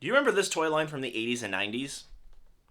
Do you remember this toy line from the 80s and 90s?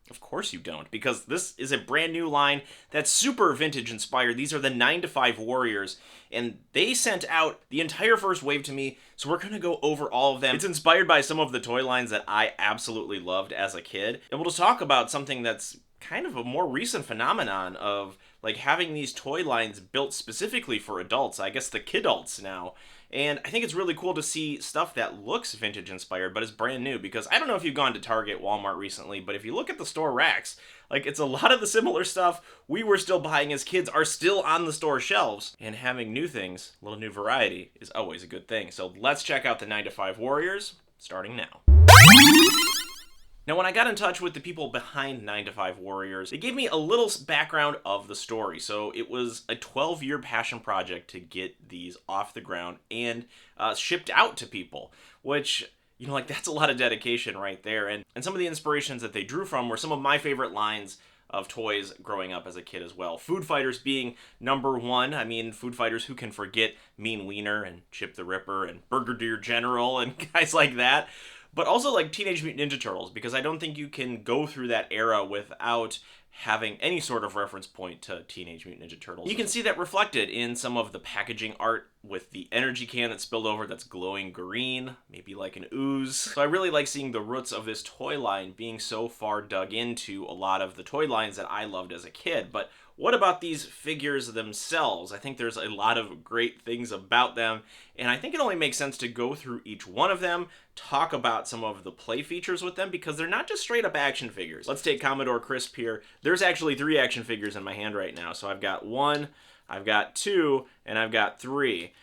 Of course you don't, because this is a brand new line that's super vintage inspired. These are the 9 to 5 Warriors, and they sent out the entire first wave to me, so we're going to go over all of them. It's inspired by some of the toy lines that I absolutely loved as a kid, and we'll just talk about something that's kind of a more recent phenomenon of like having these toy lines built specifically for adults. I guess the kidults now. And I think it's really cool to see stuff that looks vintage inspired, but is brand new, because I don't know if you've gone to Target, Walmart recently, but if you look at the store racks, like it's a lot of the similar stuff we were still buying as kids are still on the store shelves. And having new things, a little new variety, is always a good thing. So let's check out the 9 to 5 Warriors, starting now. Now, when I got in touch with the people behind 9 to 5 Warriors, they gave me a little background of the story. So it was a 12-year passion project to get these off the ground and shipped out to people, which, you know, like that's a lot of dedication right there. And some of the inspirations that they drew from were some of my favorite lines of toys growing up as a kid as well. Food Fighters being number one. I mean, Food Fighters, who can forget Mean Wiener and Chip the Ripper and Brigadier General and guys like that. But also like Teenage Mutant Ninja Turtles, because I don't think you can go through that era without having any sort of reference point to Teenage Mutant Ninja Turtles. You can see that reflected in some of the packaging art with the energy can that spilled over that's glowing green, maybe like an ooze. So I really like seeing the roots of this toy line being so far dug into a lot of the toy lines that I loved as a kid. But what about these figures themselves? I think there's a lot of great things about them, and I think it only makes sense to go through each one of them, talk about some of the play features with them, because they're not just straight up action figures. Let's take Commodore Crisp here. There's actually 3 action figures in my hand right now. So I've got 1, I've got 2, and I've got 3.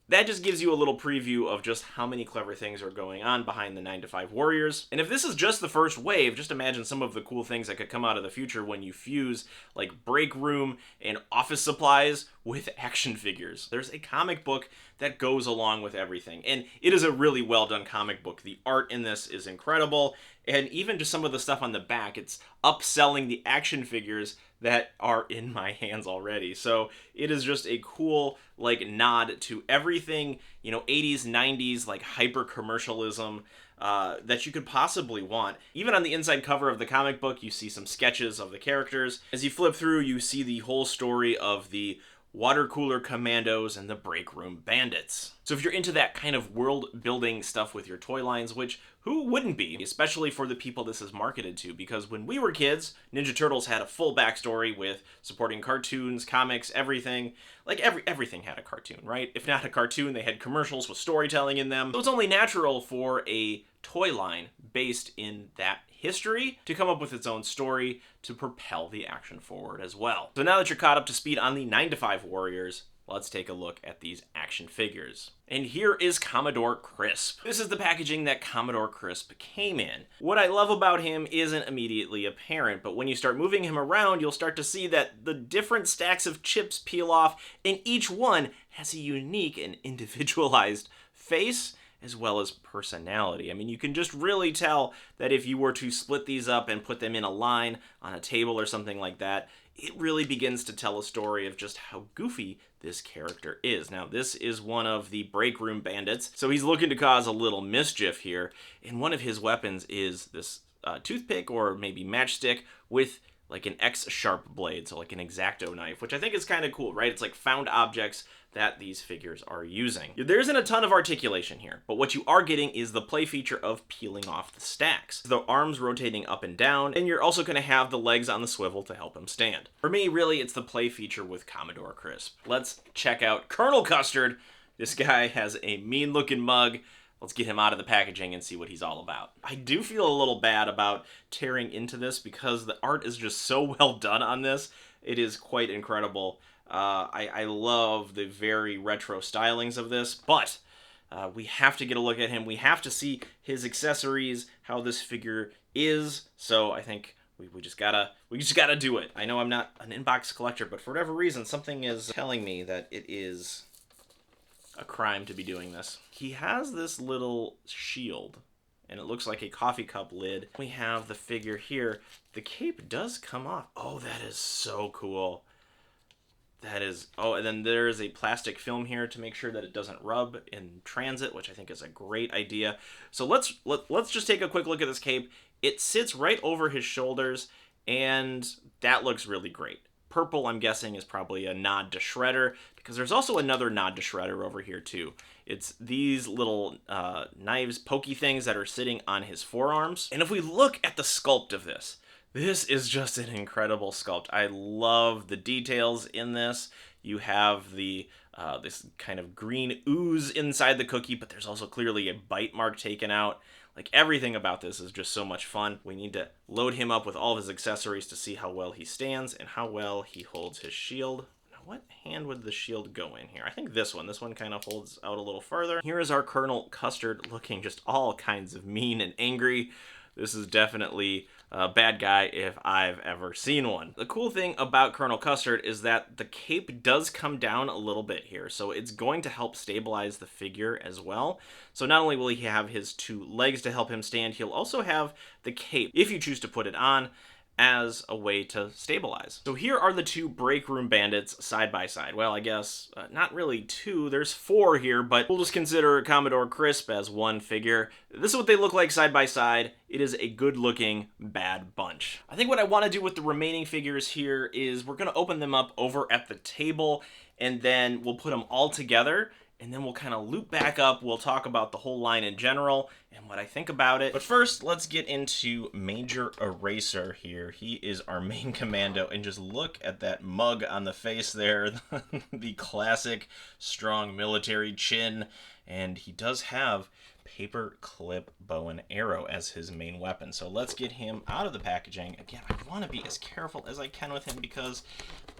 That just gives you a little preview of just how many clever things are going on behind the 9 to 5 Warriors. And if this is just the first wave, just imagine some of the cool things that could come out of the future when you fuse like break room and office supplies with action figures. There's a comic book that goes along with everything, and it is a really well done comic book. The art in this is incredible, and even just some of the stuff on the back, it's upselling the action figures that are in my hands already. So it is just a cool like nod to everything, you know, 80s, 90s, like hyper commercialism that you could possibly want. Even on the inside cover of the comic book, you see some sketches of the characters. As you flip through, you see the whole story of the water cooler commandos and the break room bandits. So if you're into that kind of world building stuff with your toy lines, which who wouldn't be, especially for the people this is marketed to, because when we were kids, Ninja Turtles had a full backstory with supporting cartoons, comics, everything. Like everything had a cartoon, right? If not a cartoon, they had commercials with storytelling in them. So it's only natural for a toy line based in that history to come up with its own story to propel the action forward as well. So now that you're caught up to speed on the 9 to 5 Warriors, let's take a look at these action figures. And here is Commodore Crisp. This is the packaging that Commodore Crisp came in. What I love about him isn't immediately apparent, but when you start moving him around, you'll start to see that the different stacks of chips peel off, and each one has a unique and individualized face as well as personality. I mean, you can just really tell that if you were to split these up and put them in a line on a table or something like that, it really begins to tell a story of just how goofy this character is. Now, this is one of the break room bandits, so he's looking to cause a little mischief here, and one of his weapons is this toothpick or maybe matchstick with like an X-sharp blade, so like an X-Acto knife, which I think is kind of cool, right? It's like found objects that these figures are using. There isn't a ton of articulation here, but what you are getting is the play feature of peeling off the stacks. The arms rotating up and down, and you're also going to have the legs on the swivel to help him stand. For me, really, it's the play feature with Commodore Crisp. Let's check out Colonel Custard. This guy has a mean-looking mug. Let's get him out of the packaging and see what he's all about. I do feel a little bad about tearing into this because the art is just so well done on this. It is quite incredible. I love the very retro stylings of this, but we have to get a look at him. We have to see his accessories, how this figure is. So I think we just gotta do it. I know I'm not an inbox collector, but for whatever reason, something is telling me that it is a crime to be doing this. He has this little shield, and it looks like a coffee cup lid. We have the figure here. The cape does come off. Oh, that is so cool. That is, oh, and then there is a plastic film here to make sure that it doesn't rub in transit, which I think is a great idea. So let's just take a quick look at this cape. It sits right over his shoulders, and that looks really great. Purple, I'm guessing, is probably a nod to Shredder, because there's also another nod to Shredder over here too. It's these little knives, pokey things that are sitting on his forearms. And if we look at the sculpt of this, this is just an incredible sculpt. I love the details in this. You have the this kind of green ooze inside the cookie, but there's also clearly a bite mark taken out. Like, everything about this is just so much fun. We need to load him up with all of his accessories to see how well he stands and how well he holds his shield. Now, what hand would the shield go in here? I think this one. This one kind of holds out a little further. Here is our Colonel Custard, looking just all kinds of mean and angry. This is definitely a bad guy if I've ever seen one. The cool thing about Colonel Custard is that the cape does come down a little bit here, so it's going to help stabilize the figure as well. So not only will he have his two legs to help him stand, he'll also have the cape, if you choose to put it on, as a way to stabilize. So here are the two break room bandits side by side. Well, I guess not really two, there's four here, but we'll just consider Commodore Crisp as one figure. This is what they look like side by side. It is a good looking bad bunch. I think what I want to do with the remaining figures here is we're going to open them up over at the table, and then we'll put them all together, and then we'll kind of loop back up. We'll talk about the whole line in general and what I think about it. But first, let's get into Major Eraser here. He is our main commando, and just look at that mug on the face there. The classic strong military chin. And he does have paper clip bow and arrow as his main weapon. So let's get him out of the packaging. Again, I want to be as careful as I can with him because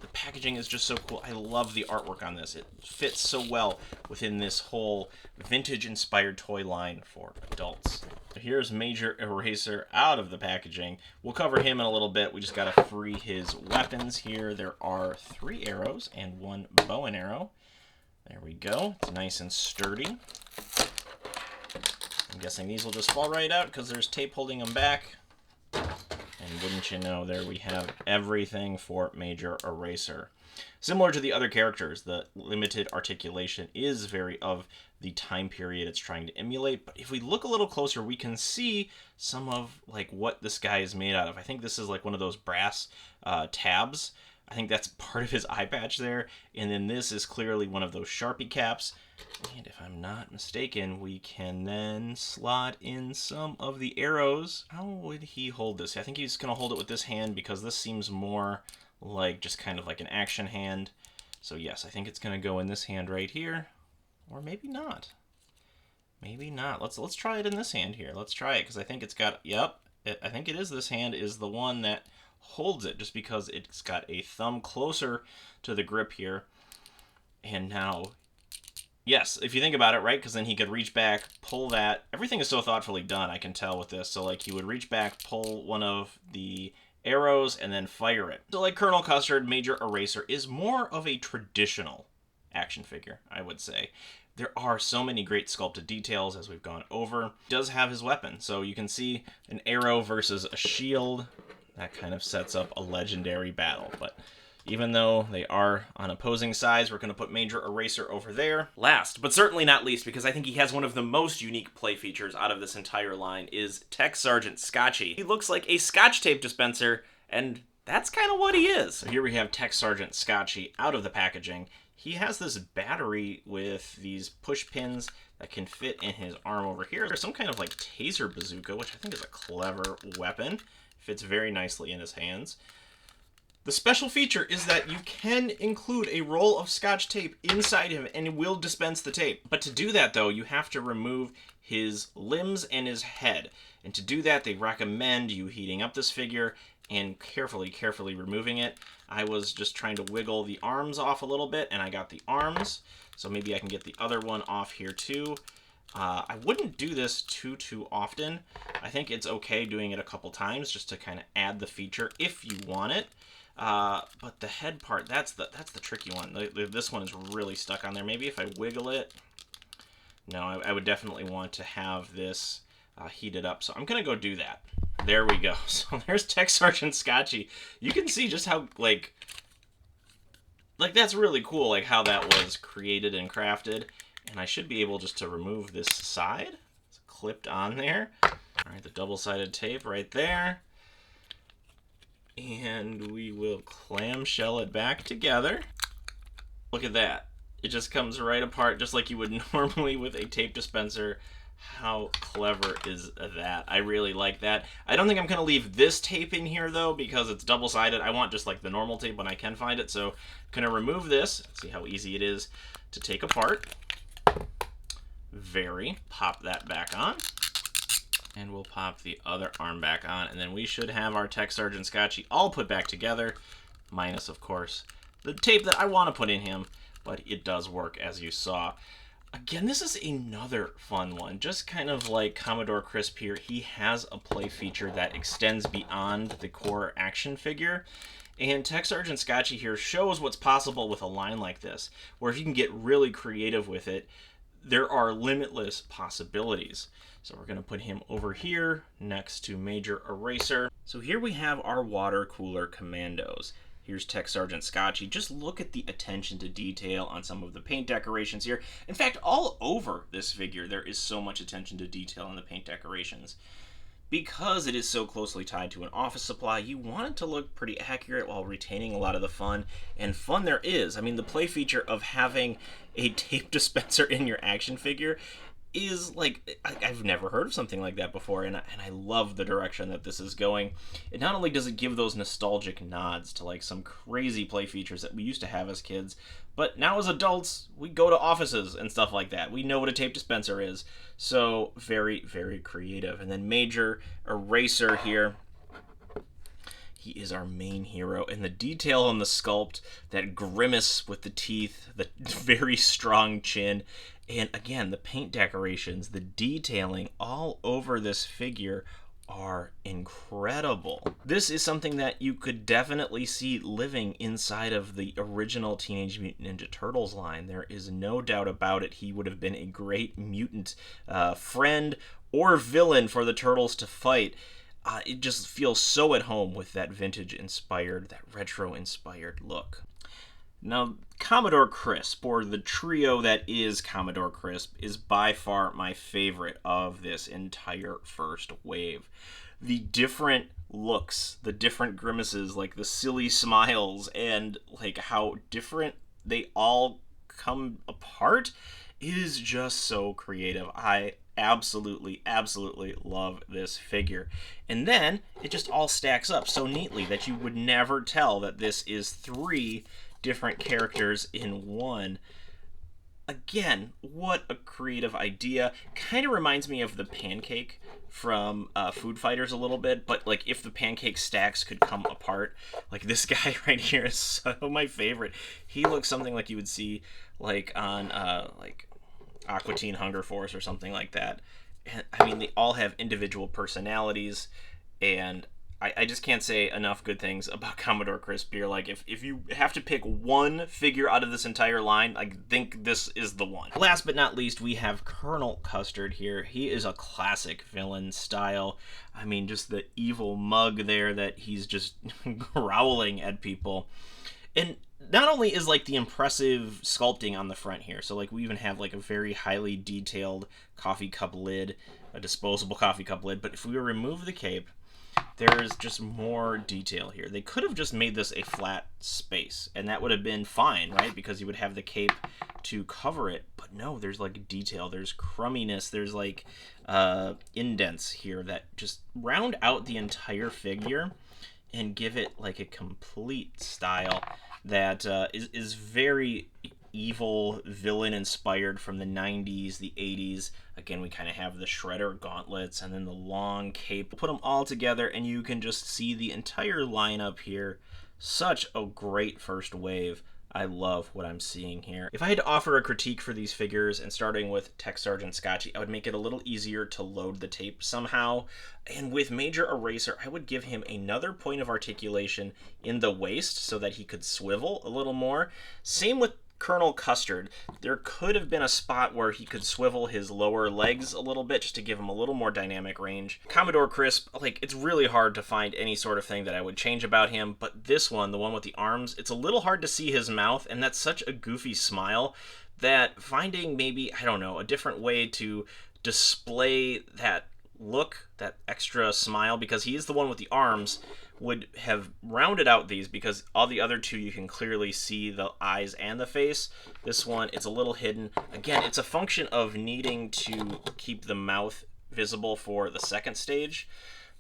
the packaging is just so cool. I love the artwork on this. It fits so well within this whole vintage-inspired toy line for adults. So here's Major Eraser out of the packaging. We'll cover him in a little bit. We just got to free his weapons here. There are 3 arrows and 1 bow and arrow. There we go. It's nice and sturdy. I'm guessing these will just fall right out because there's tape holding them back. And wouldn't you know, there we have everything for Major Eraser. Similar to the other characters, the limited articulation is very of the time period it's trying to emulate. But if we look a little closer, we can see some of like what this guy is made out of. I think this is like one of those brass tabs. I think that's part of his eye patch there. And then this is clearly one of those Sharpie caps. And if I'm not mistaken, we can then slot in some of the arrows. How would he hold this? I think he's going to hold it with this hand because this seems more like just kind of like an action hand. So yes, I think it's going to go in this hand right here. Or maybe not. Maybe not. Let's try it in this hand here. Let's try it because I think it's got, yep, I think it is this hand is the one that holds it just because it's got a thumb closer to the grip here. And now, yes, if you think about it, right, because then he could reach back, pull that. Everything is so thoughtfully done, I can tell with this. So like he would reach back, pull one of the arrows, and then fire it. So like Colonel Custard, Major Eraser is more of a traditional action figure, I would say. There are so many great sculpted details as we've gone over. He does have his weapon, so you can see an arrow versus a shield. That kind of sets up a legendary battle, but even though they are on opposing sides, we're going to put Major Eraser over there. Last, but certainly not least, because I think he has one of the most unique play features out of this entire line, is Tech Sergeant Scotchy. He looks like a Scotch tape dispenser, and that's kind of what he is. So here we have Tech Sergeant Scotchy out of the packaging. He has this battery with these push pins that can fit in his arm over here. There's some kind of like taser bazooka, which I think is a clever weapon. Fits very nicely in his hands. The special feature is that you can include a roll of Scotch tape inside him and it will dispense the tape. But to do that, though, you have to remove his limbs and his head. And to do that, they recommend you heating up this figure and carefully removing it. I was just trying to wiggle the arms off a little bit, and I got the arms. So maybe I can get the other one off here, too. I wouldn't do this too often. I think it's okay doing it a couple times just to kind of add the feature if you want it. But the head part, that's the tricky one. This one is really stuck on there. Maybe if I wiggle it. No, I would definitely want to have this heated up. So I'm going to go do that. There we go. So there's Tech Sergeant Scotchy. You can see just how, like, like, that's really cool, like, how that was created and crafted. And I should be able just to remove this side. It's clipped on there. All right, the double-sided tape right there. And we will clamshell it back together. Look at that. It just comes right apart just like you would normally with a tape dispenser. How clever is that? I really like that. I don't think I'm going to leave this tape in here, though, because it's double-sided. I want just like the normal tape when I can find it. So I'm going to remove this. See how easy it is to take apart. Pop that back on. And we'll pop the other arm back on. And then we should have our Tech Sergeant Scotchy all put back together. Minus, of course, the tape that I want to put in him. But it does work, as you saw. Again, this is another fun one. Just kind of like Commodore Crisp here, he has a play feature that extends beyond the core action figure. And Tech Sergeant Scotchy here shows what's possible with a line like this, where if you can get really creative with it, there are limitless possibilities. So we're going to put him over here next to Major Eraser. So here we have our water cooler commandos. Here's Tech Sergeant Scotchy. Just look at the attention to detail on some of the paint decorations here. In fact, all over this figure, there is so much attention to detail in the paint decorations. Because it is so closely tied to an office supply, you want it to look pretty accurate while retaining a lot of the fun. And fun there is. I mean, the play feature of having a tape dispenser in your action figure is like, I've never heard of something like that before, and I love the direction that this is going. And not only does it give those nostalgic nods to like some crazy play features that we used to have as kids, but now as adults, we go to offices and stuff like that. We know what a tape dispenser is. So very, very creative. And then Major Eraser here. He is our main hero, and the detail on the sculpt, that grimace with the teeth, the very strong chin, and again, the paint decorations, the detailing all over this figure are incredible. This is something that you could definitely see living inside of the original Teenage Mutant Ninja Turtles line. There is no doubt about it. He would have been a great mutant friend or villain for the Turtles to fight. It just feels so at home with that vintage-inspired, that retro-inspired look. Now, Commodore Crisp, or the trio that is Commodore Crisp, is by far my favorite of this entire first wave. The different looks, the different grimaces, like the silly smiles, and like how different they all come apart is just so creative. I absolutely love this figure. And then it just all stacks up so neatly that you would never tell that this is 3 different characters in one. Again, what a creative idea. Kind of reminds me of the pancake from Food Fighters a little bit, but like if the pancake stacks could come apart. Like this guy right here is so my favorite. He looks something like you would see like on like Aqua Teen Hunger Force or something like that. And, I mean, they all have individual personalities, and I just can't say enough good things about Commodore Crisp here. Like, if you have to pick one figure out of this entire line, I think this is the one. Last but not least, we have Colonel Custard here. He is a classic villain style. I mean, just the evil mug there that he's just growling at people. And not only is like the impressive sculpting on the front here, so like we even have like a very highly detailed coffee cup lid, a disposable coffee cup lid, but if we remove the cape, there is just more detail here. They could have just made this a flat space, and that would have been fine, right? Because you would have the cape to cover it. But no, there's like detail, there's crumminess, there's like indents here that just round out the entire figure and give it like a complete style that is very evil, villain inspired from the 90s, the 80s. Again, we kind of have the Shredder gauntlets and then the long cape. Put them all together and you can just see the entire lineup here. Such a great first wave. I love what I'm seeing here. If I had to offer a critique for these figures, and starting with Tech Sergeant Scotchy, I would make it a little easier to load the tape somehow. And with Major Eraser, I would give him another point of articulation in the waist so that he could swivel a little more. Same with Colonel Custard, there could have been a spot where he could swivel his lower legs a little bit just to give him a little more dynamic range. Commodore Crisp, like, it's really hard to find any sort of thing that I would change about him, but this one, the one with the arms, it's a little hard to see his mouth, and that's such a goofy smile that finding maybe, I don't know, a different way to display that look, that extra smile, because he is the one with the arms, would have rounded out these, because all the other two you can clearly see the eyes and the face. This one, it's a little hidden. Again, it's a function of needing to keep the mouth visible for the second stage,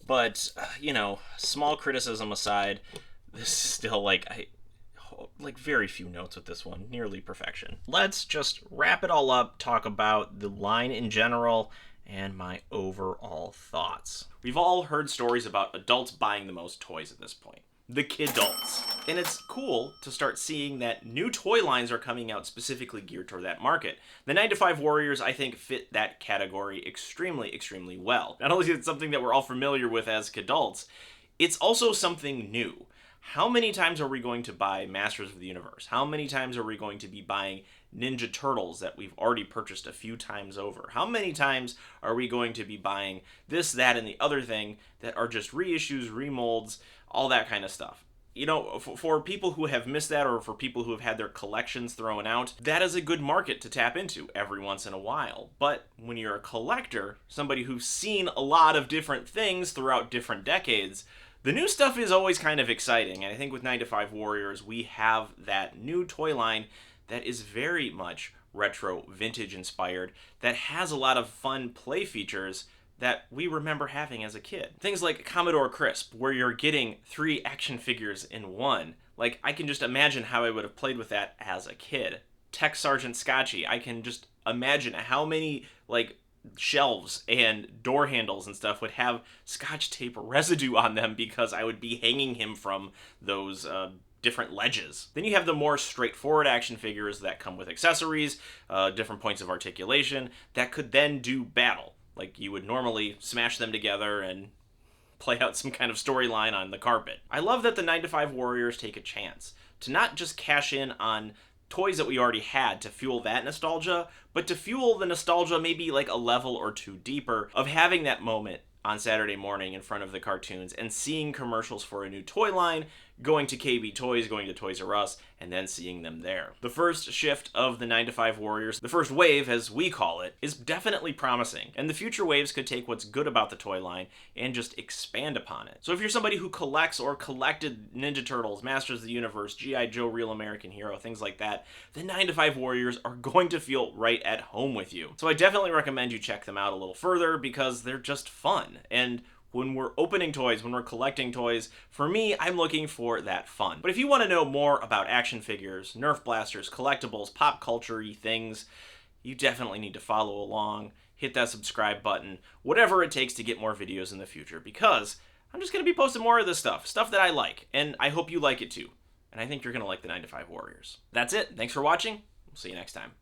but you know, small criticism aside, this is still like very few notes with this one, nearly perfection. Let's just wrap it all up, talk about the line in general and my overall thoughts. We've all heard stories about adults buying the most toys at this point. The Kidults. And it's cool to start seeing that new toy lines are coming out specifically geared toward that market. The 9-to-5 Warriors, I think, fit that category extremely, extremely well. Not only is it something that we're all familiar with as Kidults, it's also something new. How many times are we going to buy Masters of the Universe? How many times are we going to be buying Ninja Turtles that we've already purchased a few times over? How many times are we going to be buying this, that, and the other thing that are just reissues, remolds, all that kind of stuff? You know, for people who have missed that, or for people who have had their collections thrown out, that is a good market to tap into every once in a while. But when you're a collector, somebody who's seen a lot of different things throughout different decades, the new stuff is always kind of exciting, and I think with 9-to-5 Warriors, we have that new toy line that is very much retro, vintage inspired, that has a lot of fun play features that we remember having as a kid. Things like Commodore Crisp, where you're getting 3 action figures in one. Like, I can just imagine how I would have played with that as a kid. Tech Sergeant Scotchy, I can just imagine how many, like, shelves and door handles and stuff would have Scotch tape residue on them because I would be hanging him from those different ledges. Then you have the more straightforward action figures that come with accessories, different points of articulation, that could then do battle. Like, you would normally smash them together and play out some kind of storyline on the carpet. I love that the 9-to-5 Warriors take a chance to not just cash in on toys that we already had to fuel that nostalgia, but to fuel the nostalgia maybe like a level or two deeper of having that moment on Saturday morning in front of the cartoons and seeing commercials for a new toy line, going to KB Toys, going to Toys R Us, and then seeing them there. The first shift of the 9-to-5 Warriors, the first wave as we call it, is definitely promising, and the future waves could take what's good about the toy line and just expand upon it. So if you're somebody who collects or collected Ninja Turtles, Masters of the Universe, G.I. Joe, Real American Hero, things like that, the 9-to-5 Warriors are going to feel right at home with you. So I definitely recommend you check them out a little further because they're just fun. And when we're opening toys, when we're collecting toys, for me, I'm looking for that fun. But if you want to know more about action figures, Nerf blasters, collectibles, pop culture-y things, you definitely need to follow along, hit that subscribe button, whatever it takes to get more videos in the future, because I'm just going to be posting more of this stuff that I like, and I hope you like it too. And I think you're going to like the 9-to-5 Warriors. That's it. Thanks for watching. We'll see you next time.